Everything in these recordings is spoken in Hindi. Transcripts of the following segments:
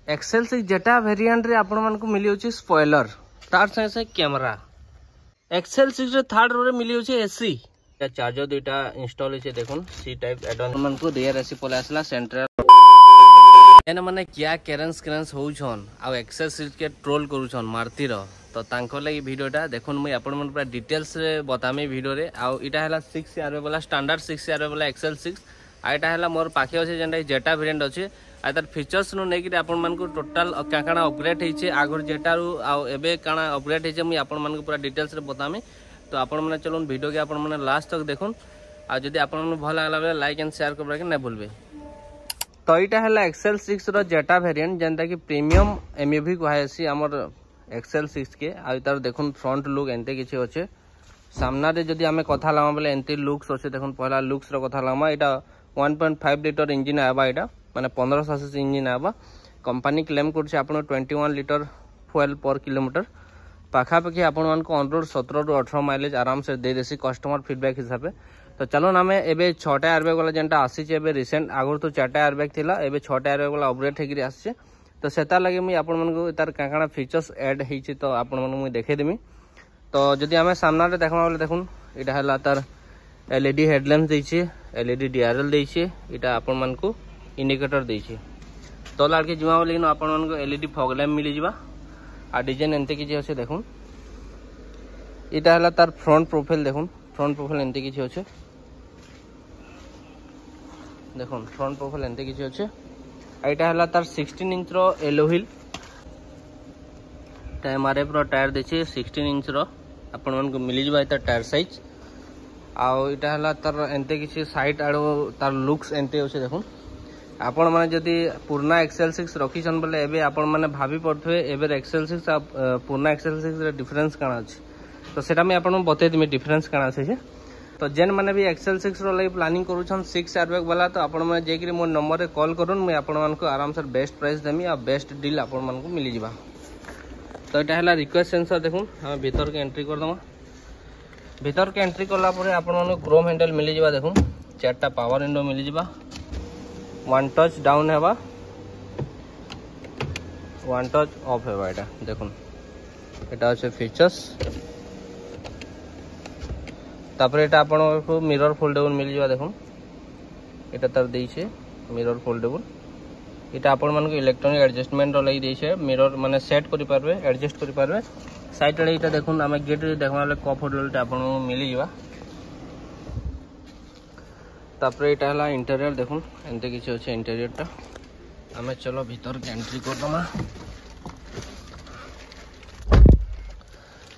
XL6 जेटा वेरिएंट रे आपण मन को मिली होची स्पॉइलर तार संगे से कैमरा। XL6 रे थर्ड रो रे मिली होची एसी या चार्जर दुटा इंस्टॉल होचे देखुन सी टाइप एडन मन को रियर एसी पले आसला सेंट्रल एने माने क्या केरेंस होउछन आ XL6 के ट्रोल करूछन मारती रो तो तांको लागि वीडियोटा देखुन मुई आपण मन पूरा डिटेल्स रे बतामी वीडियो रे आ इटा हला 6 आरबे वाला स्टैंडर्ड 6 आरबे वाला XL6 आ इटा हला मोर पाखे अछि जेंटा जेटा वेरिएंट अछि आ तार फीचर्स नु नै कि आपण मन को टोटल काकाना अपग्रेड हेचे आगर जेटा रु आ एबे काना अपग्रेड हेचे मुई आपण मन को पूरा डिटेल्स रे बतामी तो आपण मन चलून वीडियो के आपण मन लास्ट तक देखुन आ जदी आपण मन भल लागला बेले लाइक एंड शेयर करबा के नै भूलबे। तो इटा हला XL6 रो जेटा वेरिएंट जेंटा कि प्रीमियम एमयूवी कहैसी हमर XL6 के आ तार देखुन फ्रंट लुक एंते किछि होचे सामना रे जदी हमें कथा लामा बेले एंते लुक्स होचे देखुन पहला लुक्स रो कथा लामा इटा 1.5 लीटर इंजन आबा इटा माने 1500 सीसी इंजन आबा कंपनी क्लेम करछे आपण 21 लीटर फ्यूल पर किलोमीटर पाखा पाखी आपण मान को ऑन रोड 17 रु 18 माइलेज आराम से दे देसी कस्टमर फीडबैक हिसाब से। तो चलो ना मैं एबे 6टा एयरबैग वाला जेंटा आसी छे एबे रिसेंट आगर तो 4टा एयरबैग थिला एबे 6टा एयरबैग वाला अपग्रेड हेकरी आसी तो सेता लगे मुई आपण मन को तार काकाना फीचर्स ऐड हेछि तो आपण मन मुई देखे देमी। तो जदी हमें सामना रे देखमा बोले देखुन इटा हला तार एलईडी हेडलैम्प देछि एलईडी डीआरएल देछि इटा आपण मन को इंडिकेटर देछि तो लाडके जुमा बोले न आपण मन को एलईडी फॉग लैम्प मिली जिबा आ डिजाइन एंते किछि होছে देखुन इटा हला तार फ्रंट प्रोफाइल देखुन फ्रंट प्रोफाइल एंते किछि होছে देखुन फ्रंट प्रोफाइल एंते किछि होছে एटा हला तार 16 इंच रो एलो व्हील एमआरएफ रो टायर देछि 16 इंच रो आपण मन को मिली जिबा एता टायर साइज आ इटा हला तार एंते किछि साइड आडो तार लुक्स एंते होছে देखुन आपण माने जदी पुरना XL6 रखिछन बोले एबे आपण माने भाबी पड़थवे एबे XL6 आ पुरना XL6 रे डिफरेंस काना अछि तो सेटा मैं आपण बते दिमे डिफरेंस काना अछि। तो जेन माने भी XL6 रो लई प्लानिंग करूछन 6 एयरबैग वाला तो आपण माने जेकरी मोर नंबर रे कॉल करून मैं आपण मान को आराम से बेस्ट प्राइस देमी आ बेस्ट डील आपण मान को मिली जिबा। तो एटा हला रिक्वेस्ट सेंसर देखुन हम भीतर के एंट्री कर दमा भीतर के एंट्री करला परे आपण मान को क्रोम हैंडल मिली जिबा देखुन 4टा पावर विंडो मिली जिबा वन टच डाउन हेबा वन टच ऑफ हेबा एटा देखुन एटा আছে फीचर्स तापर एटा आपण को मिरर फोल्डेबल मिल जिबा देखुन एटा तार देई छे मिरर फोल्डेबल एटा आपण मन को इलेक्ट्रॉनिक एडजस्टमेंट रो लई देई छे मिरर माने सेट करि पारबे एडजस्ट करि पारबे साइड रे एटा देखुन हम गेट रे देखमाले कप होल्डर टा आपण को मिली जिबा तापर एटा हला इंटीरियर देखुन एंते किछि होचे इंटीरियर टा हमें चलो भीतर के एंट्री कर दमा।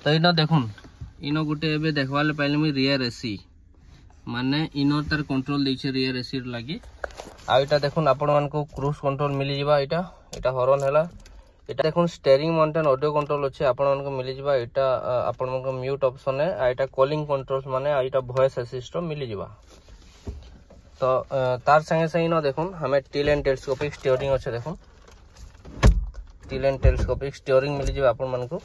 तो इनो देखुन इनो गुटे एबे देखवाले पहले मी रियर एसी माने इनो तार कंट्रोल दै छे रियर एसी लागि आ एटा देखुन आपण मान को क्रूज कंट्रोल मिली जिबा एटा एटा हॉर्न हैला एटा देखुन स्टीयरिंग माउंटेन ऑडियो कंट्रोल अछि आपण मान को मिली जिबा एटा आपण मान को म्यूट ऑप्शन है आ एटा कॉलिंग कंट्रोल्स माने आ एटा वॉइस असिस्ट मिली जिबा। तो तार संगे संगे न देखुन हमें टील एंड टेलीस्कोपिक स्टीयरिंग अच्छे देखुन टील एंड टेलीस्कोपिक स्टीयरिंग मिली जिबा आपण मन को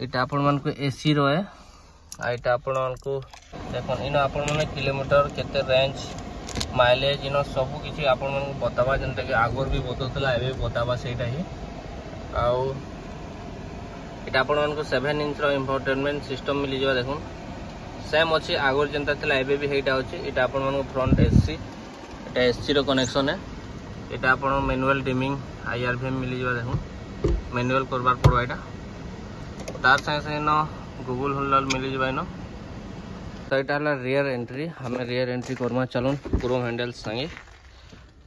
एटा आपण मन को एसी रो है आ एटा आपण मन को देखुन इन आपण मन किलोमीटर केते रेंज माइलेज इन सब किछि आपण मन को बतावा जंता कि आगर भी बतौतला एबे बतावा सेटा ही आउ एटा आपण मन को 7 इंच रो इंफोटेनमेंट सिस्टम मिली जिबा देखुन सेम अच्छे आगर जनता थिला एबे भी हेटा अछि एटा आपण मन फ्रंट एसी एटा एसी रो कनेक्शन है एटा आपण मैनुअल डिमिंग आईआरवीएम मिली जिबा देखुन मैनुअल करबार पड़बा एटा तार संगे संगे न गूगल होल्डर मिली जिबा न। तो एटा हला रियर एंट्री हमें रियर एंट्री करमा चलून क्रोम हैंडल संगे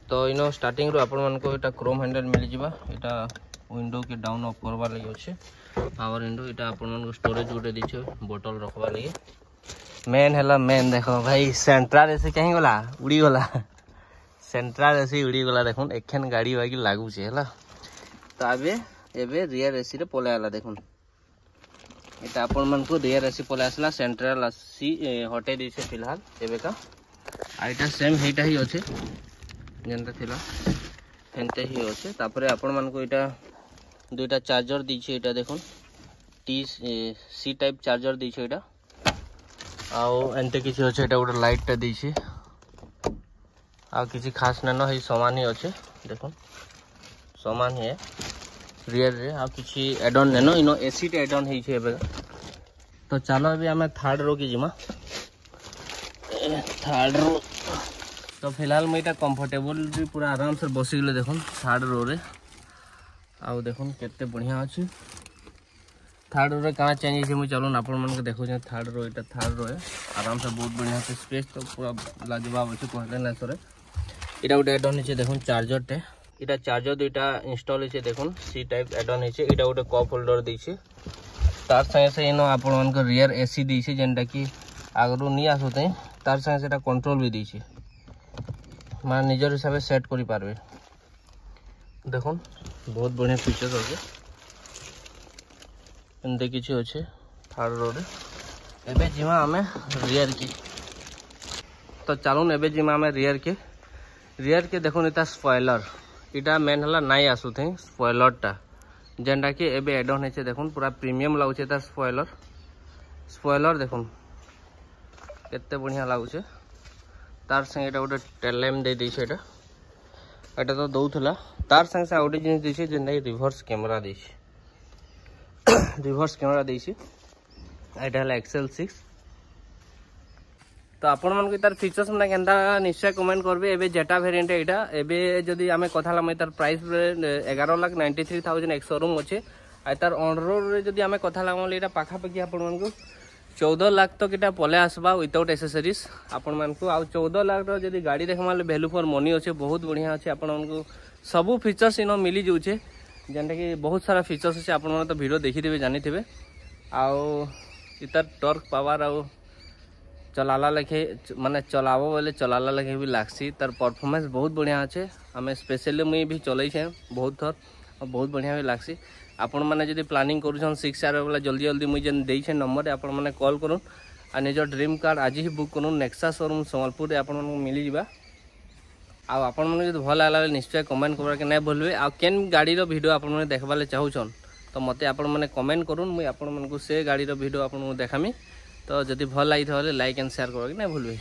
तो इनो स्टार्टिंग रो आपण मन को एटा क्रोम हैंडल मिली जिबा एटा विंडो के डाउन अप करबा लागि अछि पावर विंडो एटा आपण मन को स्टोरेज गुटे दिछो बोतल रखबा लागि मेन हैला मेन देखो भाई सेंट्रल एसी कहीं गला उड़ी गला सेंट्रल एसी उड़ी गला देखुन एखन गाड़ी वागी लागू छे हैला। तो आबे एबे रियर एसी रे पले आला देखुन एटा आपण मन को रियर एसी पले आसला सेंट्रल एसी हटे दी छे फिलहाल एबे का आ एटा सेम हेटा ही अछि जेंता थिला एंते ही अछि तापरे आपण मन को एटा दुईटा चार्जर दी छे एटा देखुन टी सी टाइप चार्जर दी छे एटा आउ एंते किछि होचे एटा गोटे लाइट टा दी छे आ किसी खास नैन है सामान ही अच्छे देखो सामान ही रियर रे आ किसी एडन नैन इन एसी टे एडन है। तो चलो अभी आम थर्ड रो की जिमा थर्ड रो। तो फिलहाल मुझे कंफर्टेबल भी पूरा आराम से बसिगले देख थर्ड रो रे आउ देख केते बढ़िया अच्छे। थर्ड रो रे कहाँ चेंज है मुझे चलो आप देखो थर्ड रो यहाँ थर्ड रो है आराम से बहुत बढ़िया से स्पेस तो पूरा लाजवाब अच्छे कहते ना सर। यहाँ गोटे एडन है देख चार्जर टे यहाँ चार्जर दुईटा इंस्टॉल है देख सी टाइप एडन है यहाँ गोटे कप होल्डर देछे तार संगे से इन आपण रियर एसी देछे जेनटा कि आगरू नहीं आसुते तार संगे से कंट्रोल भी देछे माने निजर हिसाब से सेट करि पारबे। देखो बहुत बढ़िया फीचर अच्छे एमती किसी अच्छे थर्ड रो रे। एबे जिमा आमे रियर की। तो चलून एबे जिमा आमे रियर के देखो इता स्पॉइलर इटा मेन हला नाई आसुथे स्पॉइलर टा जेनटा कि एबे एडन है देखो पूरा प्रीमियम लगुचे तार स्पॉइलर देखो केते बढ़िया लगुचे तार संगे एटा गोटे टेल लैम्प दे देछे एटा तो दउथला तार संगे से गोटे जिनिस देछे जेनटा कि रिवर्स कैमरा देछे रिवर्स कैमरा देछे एटा हला XL6। तो आपण मन को तार फीचर्स मन केनता निश्चय कमेंट करबे। एबे जेटा वेरिएंट एटा एबे जदी आमे कथा ला तार प्राइस 11,93,000 एक शोरूम अच्छे आ तार ऑन रोड रे जदी आमे कथा ला एटा पाखा पाखी आपण मन को 14 लाख तक इटा पले आसबा विदाउट एक्सेसरीज आपण मन को आ 14 लाख रो जदी गाड़ी देखमा वैल्यू फॉर मनी अच्छे बहुत बढ़िया अच्छे आपण मन को सब फीचर्स इन मिली जाउछे जेनटा कि बहुत सारा फीचर्स अच्छे आपण मन तो वीडियो देखि देबे जानि थिबे आउ इतर टॉर्क पावर आउ चलाला लखे माने चलाबो बोले चलाला लखे भी लागसी तार परफॉर्मेंस बहुत बढ़िया अच्छे आम स्पेशली मुई भी चलई छे बहुत थर और बहुत बढ़िया भी लागसी। आपण मैंने जब प्लानिंग करूछन 6 स्टार वाला जल्दी जल्दी मुझे देछे नंबर आपण मैंने कॉल करूँ आ निज ड्रीम कार आज ही बुक करूँ नेक्सा शोरूम संबलपुर रे आपण मिली जिबा। आपण मैंने जो भल लागला निश्चय कमेंट करवा के नहीं भूलबे आ केन गाड़ी रो वीडियो आपण मैंने देखबा ले चाहूछन तो मते आपण मैंने कमेंट करूँ मुई आपण मन को से गाड़ी रो वीडियो आपण देखामी। तो जदि भल लगी लाइक एंड शेयर करवा के नहीं भूलबे।